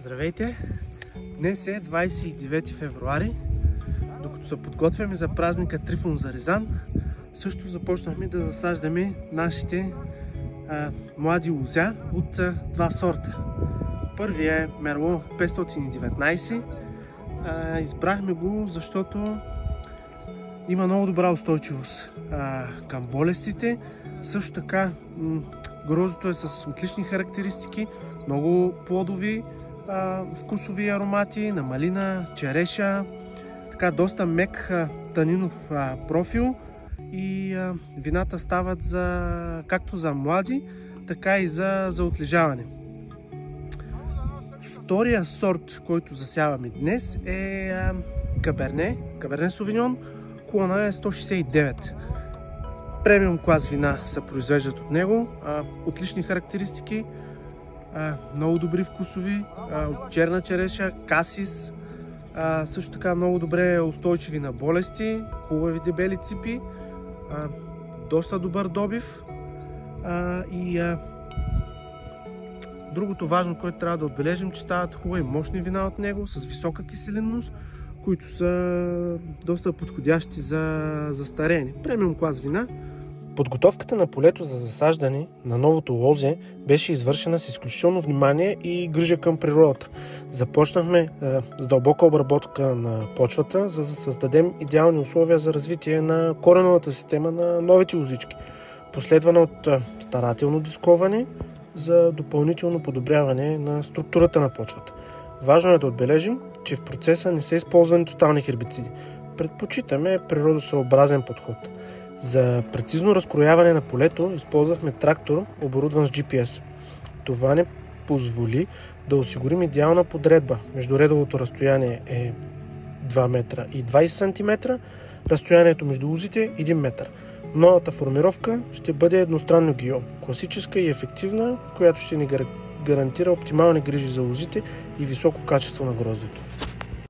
Здравейте! Днес е 29 февруари. Докато се подготвяме за празника Трифон за Ризан, също започнахме да засаждаме нашите млади лозя от два сорта. Първият е Мерло 519. Избрахме го, защото има много добра устойчивост към болестите. Също така гроздото е с отлични характеристики, много плодови вкусови аромати на малина, череша, така доста мек танинов профил и вината стават както за млади, така и за отлежаване. Втория сорт, който засяваме днес е Каберне Совиньон. Клона е 169. Премиум клас вина се произвеждат от него. Отлични характеристики, много добри вкусови, от черна череша, касис, също така много добре устойчиви на болести, хубави дебели ципи, доста добър добив и другото важно, което трябва да отбележим, че стават хубави мощни вина от него с висока киселинност, които са доста подходящи за стареене. Премиум клас вина. Подготовката на полето за засаждане на новото лозе беше извършена с изключително внимание и грижа към природата. Започнахме с дълбока обработка на почвата, за да създадем идеални условия за развитие на кореновата система на новите лозички, последвана от старателно дисковане за допълнително подобряване на структурата на почвата. Важно е да отбележим, че в процеса не са използвани тотални хербициди. Предпочитаме природосъобразен подход. За прецизно разкрояване на полето използвахме трактор, оборудван с GPS. Това ни позволи да осигурим идеална подредба. Междуредовото разстояние е 2 метра и 20 см, разстоянието между лозите 1 метър. Новата формировка ще бъде едностранно гио, класическа и ефективна, която ще ни гарантира оптимални грижи за лозите и високо качество на гроздето.